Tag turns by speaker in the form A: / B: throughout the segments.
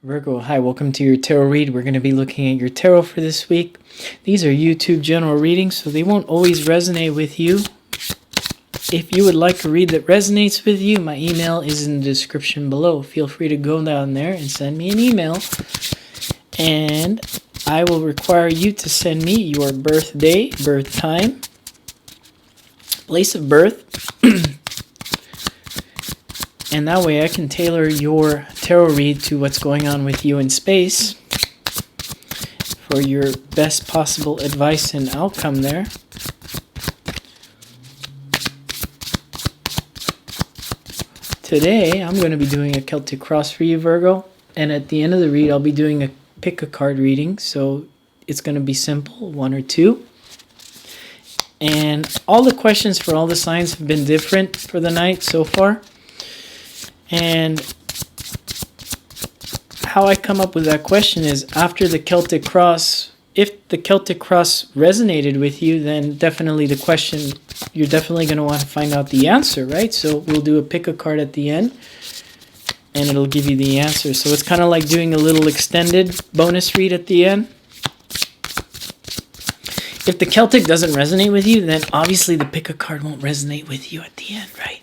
A: Virgo, hi, welcome to your tarot read. We're going to be looking at your tarot for this week. These are YouTube general readings, so they won't always resonate with you. If you would like a read that resonates with you, my email is in the description below. Feel free to go down there and send me an email. And I will require you to send me your birthday, birth time, place of birth. And that way I can tailor your tarot read to what's going on with you in space for your best possible advice and outcome there. Today I'm going to be doing a Celtic cross for you, Virgo. And at the end of the read I'll be doing a pick a card reading. So it's going to be simple, one or two. And all the questions for all the signs have been different for the night so far. And how I come up with that question is after the Celtic cross, if the Celtic cross resonated with you, then definitely the question, you're definitely going to want to find out the answer, right? So we'll do a pick a card at the end and it'll give you the answer. So it's kind of like doing a little extended bonus read at the end. If the Celtic doesn't resonate with you, then obviously the pick a card won't resonate with you at the end, right?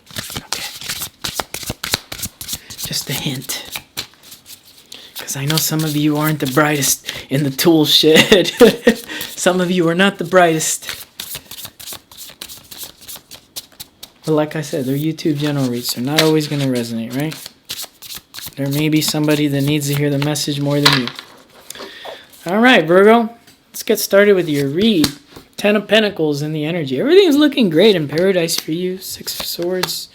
A: Just a hint. Because I know some of you aren't the brightest in the tool shed. Some of you are not the brightest. But like I said, they're YouTube general reads. They're not always going to resonate, right? There may be somebody that needs to hear the message more than you. Alright, Virgo. Let's get started with your read. 10 of Pentacles in the energy. Everything's looking great in paradise for you. 6 of Swords.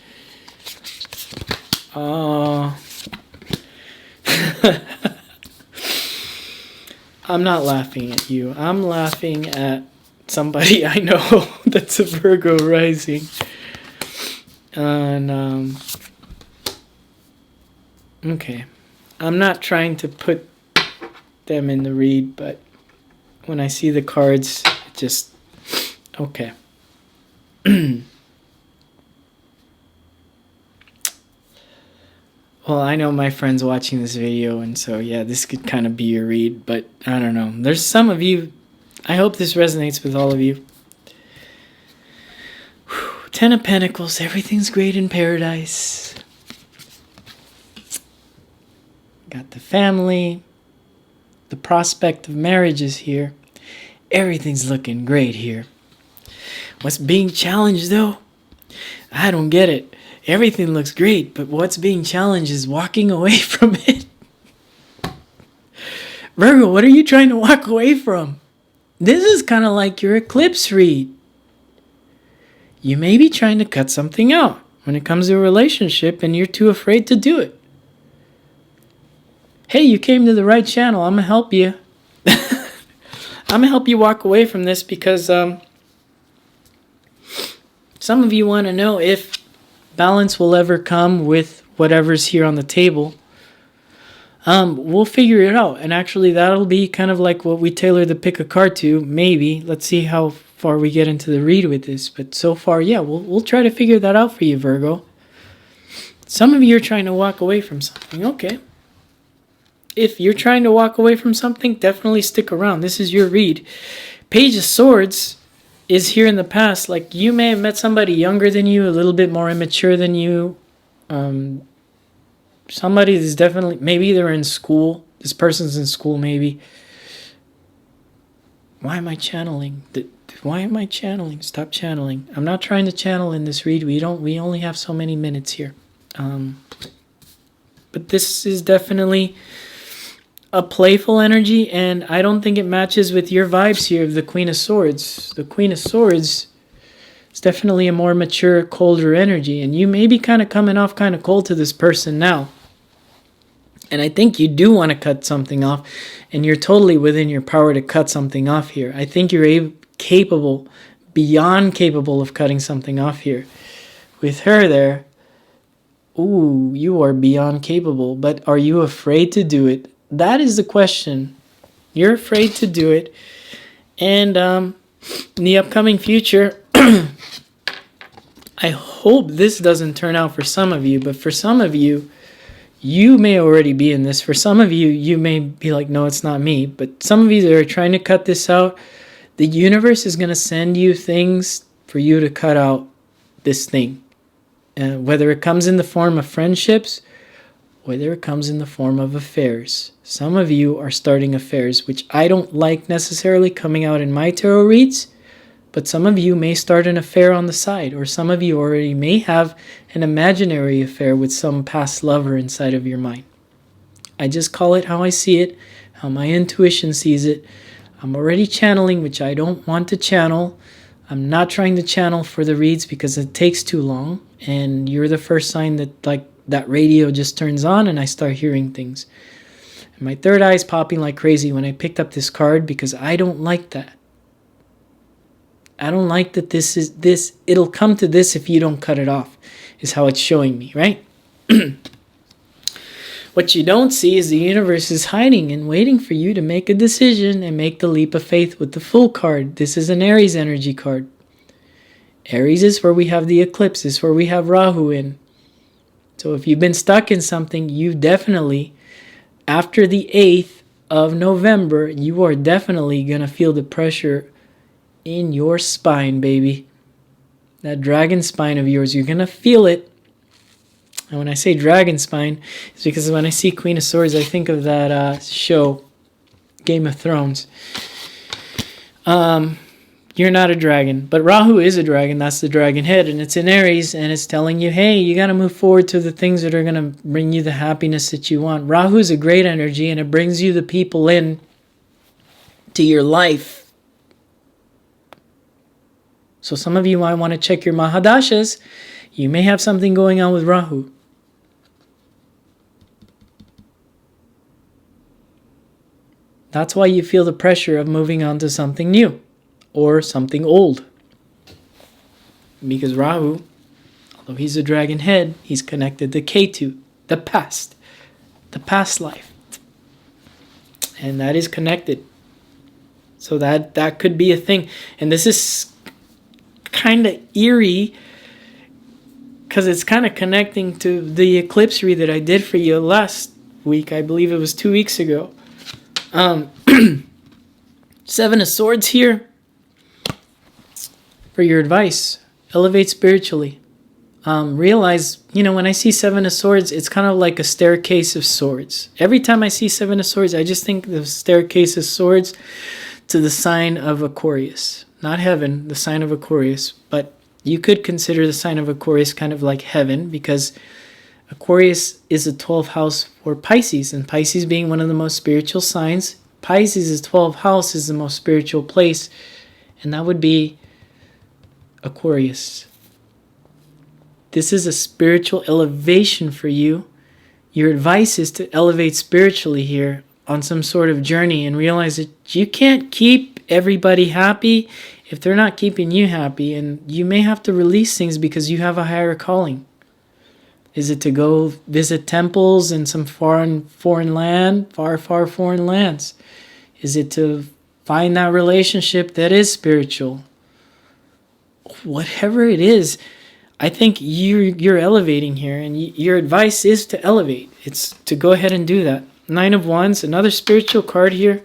A: I'm not laughing at you. I'm laughing at somebody I know that's a Virgo rising. And, okay. I'm not trying to put them in the read, but when I see the cards, it just, okay. Well, I know my friend's watching this video, and so, yeah, this could kind of be your read, but I don't know. There's some of you, I hope this resonates with all of you. 10 of Pentacles, everything's great in paradise. Got the family. The prospect of marriage is here. Everything's looking great here. What's being challenged, though? I don't get it. Everything looks great, but what's being challenged is walking away from it. Virgo, what are you trying to walk away from? This is kind of like your eclipse read. You may be trying to cut something out when it comes to a relationship and you're too afraid to do it. Hey, you came to the right channel. I'm going to help you. I'm going to help you walk away from this because some of you want to know if balance will ever come with whatever's here on the table. We'll figure it out. And actually, that'll be kind of like what we tailor the pick a card to. Maybe. Let's see how far we get into the read with this. But so far, yeah, we'll try to figure that out for you, Virgo. Some of you are trying to walk away from something. Okay. If you're trying to walk away from something, definitely stick around. This is your read. Page of Swords is here in the past. Like, you may have met somebody younger than you, a little bit more immature than you. Somebody is definitely, maybe they're in school. This person's in school, maybe. Why am I channeling? Why am I channeling? Stop channeling. I'm not trying to channel in this read. We only have so many minutes here. But this is definitely a playful energy, and I don't think it matches with your vibes here of the Queen of Swords. The Queen of Swords is definitely a more mature, colder energy, and you may be kind of coming off kind of cold to this person now. And I think you do want to cut something off, and you're totally within your power to cut something off here. I think you're capable, beyond capable of cutting something off here. With her there, ooh, you are beyond capable, but are you afraid to do it? That is the question. You're afraid to do it. And in the upcoming future, I hope this doesn't turn out for some of you, but for some of you, You may already be in this. For some of you, you may be like, no, it's not me. But some of you that are trying to cut this out, the universe is going to send you things for you to cut out this thing. Whether it comes in the form of friendships, whether it comes in the form of affairs. Some of you are starting affairs, which I don't like necessarily coming out in my tarot reads, but some of you may start an affair on the side, or some of you already may have an imaginary affair with some past lover inside of your mind. I just call it how I see it, how my intuition sees it. I'm already channeling, which I don't want to channel. I'm not trying to channel for the reads because it takes too long, and you're the first sign that that radio just turns on and I start hearing things. And my third eye is popping like crazy when I picked up this card because I don't like that. I don't like that this, it'll come to this if you don't cut it off, is how it's showing me, right? What you don't see is the universe is hiding and waiting for you to make a decision and make the leap of faith with the Fool card. This is an Aries energy card. Aries is where we have the eclipse, is where we have Rahu in. So if you've been stuck in something, you definitely, after the 8th of November, you are definitely going to feel the pressure in your spine, baby. That dragon spine of yours, you're going to feel it. And when I say dragon spine, it's because when I see Queen of Swords, I think of that show, Game of Thrones. You're not a dragon, but Rahu is a dragon. That's the dragon head, and it's in Aries, and it's telling you, hey, you got to move forward to the things that are going to bring you the happiness that you want. Rahu is a great energy, and it brings you the people in to your life. So some of you might want to check your Mahadashas. You may have something going on with Rahu. That's why you feel the pressure of moving on to something new or something old. Because Rahu, although he's a dragon head, he's connected to Ketu, the past life. And that is connected. So that could be a thing. And this is kind of eerie because it's kind of connecting to the eclipse read that I did for you last week. I believe it was 2 weeks ago. Seven of Swords here for your advice. Elevate spiritually. Realize, when I see Seven of Swords, it's kind of like a staircase of swords. Every time I see Seven of Swords, I just think the staircase of swords to the sign of Aquarius. Not heaven, the sign of Aquarius, but you could consider the sign of Aquarius kind of like heaven because Aquarius is a 12th house for Pisces, and Pisces being one of the most spiritual signs, Pisces' 12th house is the most spiritual place, and that would be Aquarius. This is a spiritual elevation for you. Your advice is to elevate spiritually here on some sort of journey and realize that you can't keep everybody happy if they're not keeping you happy, and you may have to release things because you have a higher calling. Is it to go visit temples in some far foreign lands? Is it to find that relationship that is spiritual? Whatever it is, I think you're elevating here, and your advice is to elevate. It's to go ahead and do that. Nine of Wands, another spiritual card here,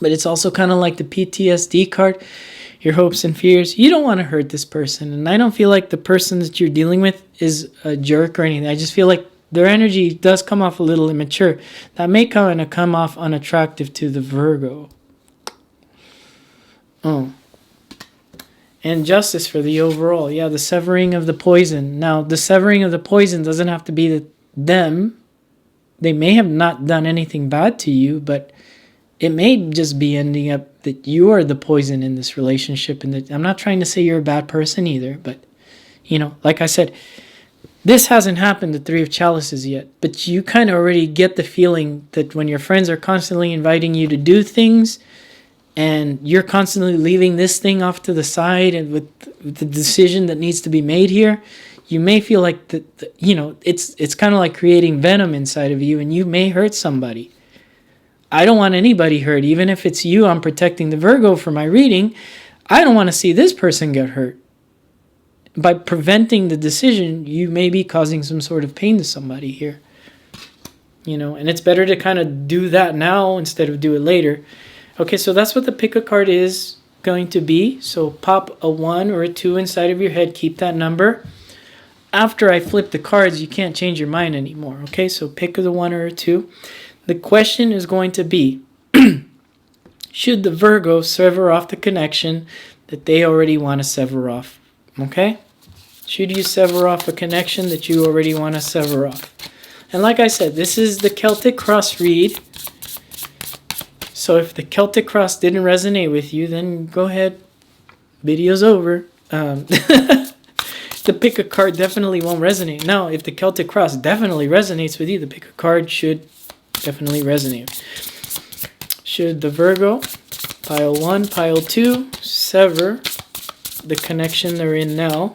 A: but it's also kind of like the PTSD card. Your hopes and fears. You don't want to hurt this person. And I don't feel like the person that you're dealing with is a jerk or anything. I just feel like their energy does come off a little immature. That may kind of come off unattractive to the Virgo. Oh. And justice for the overall. Yeah, the severing of the poison. Now, the severing of the poison doesn't have to be them. They may have not done anything bad to you, but it may just be ending up that you are the poison in this relationship. And that I'm not trying to say you're a bad person either, but, like I said, this hasn't happened, the Three of Chalices yet. But you kind of already get the feeling that when your friends are constantly inviting you to do things and you're constantly leaving this thing off to the side and with the decision that needs to be made here, you may feel like, it's kind of like creating venom inside of you and you may hurt somebody. I don't want anybody hurt. Even if it's you, I'm protecting the Virgo for my reading. I don't want to see this person get hurt. By preventing the decision, you may be causing some sort of pain to somebody here. you know, and it's better to kind of do that now instead of do it later. Okay, so that's what the pick a card is going to be. So pop a 1 or a 2 inside of your head, keep that number. After I flip the cards, you can't change your mind anymore. Okay, so pick the 1 or a 2. The question is going to be, should the Virgo sever off the connection that they already want to sever off? Okay? Should you sever off a connection that you already want to sever off? And like I said, this is the Celtic Cross read. So if the Celtic Cross didn't resonate with you, then go ahead. Video's over. The pick a card definitely won't resonate. Now, if the Celtic Cross definitely resonates with you, the pick a card should definitely resonate. Should the Virgo, pile 1, pile 2, sever the connection they're in now?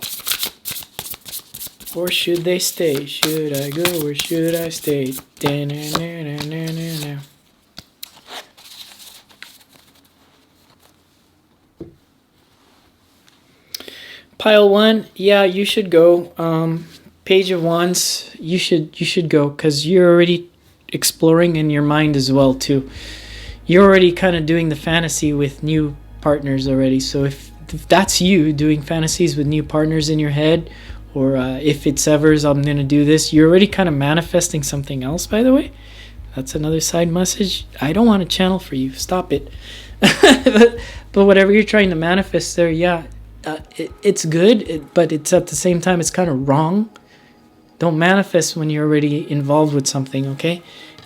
A: Or should they stay? Should I go or should I stay? Pile 1, yeah, you should go. Page of Wands, you should go because you're already exploring in your mind as well too. You're already kind of doing the fantasy with new partners already. So if that's you doing fantasies with new partners in your head, or if it severs, I'm going to do this, you're already kind of manifesting something else, by the way. That's another side message. I don't want to channel for you. Stop it. but whatever you're trying to manifest there, yeah, it's good, but it's at the same time, it's kind of wrong. Don't manifest when you're already involved with something, okay?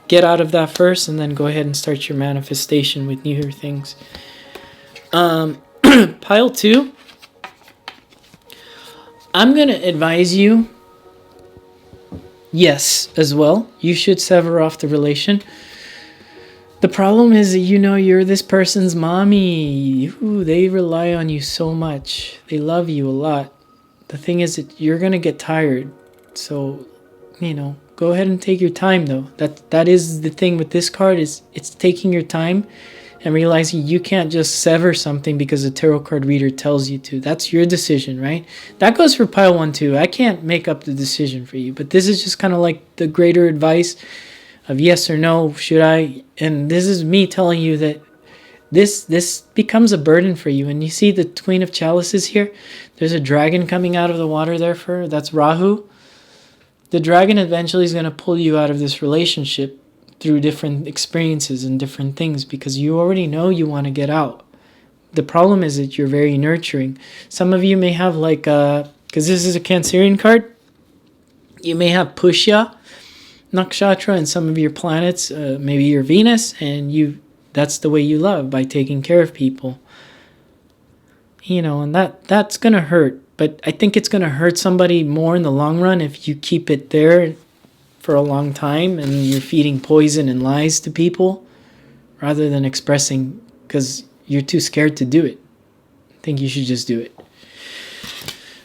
A: Get out of that first and then go ahead and start your manifestation with newer things. Pile 2. I'm going to advise you, yes, as well. You should sever off the relation. The problem is that, you know, you're this person's mommy. Ooh, they rely on you so much. They love you a lot. The thing is that you're going to get tired. So, you know, go ahead and take your time, though. That is the thing with this card, is it's taking your time and realizing you can't just sever something because a tarot card reader tells you to. That's your decision, right? That goes for pile 1 too. I can't make up the decision for you, but this is just kind of like the greater advice of yes or no, should I? And this is me telling you that this becomes a burden for you. And you see the Queen of Chalices here? There's a dragon coming out of the water there that's Rahu. The dragon eventually is going to pull you out of this relationship through different experiences and different things because you already know you want to get out. The problem is that you're very nurturing. Some of you may have like, because this is a Cancerian card, you may have Pushya Nakshatra in some of your planets, maybe your Venus, and that's the way you love, by taking care of people. You know, and that's going to hurt. But I think it's going to hurt somebody more in the long run if you keep it there for a long time and you're feeding poison and lies to people rather than expressing, because you're too scared to do it. I think you should just do it.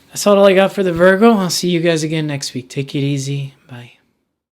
A: That's all I got for the Virgo. I'll see you guys again next week. Take it easy. Bye.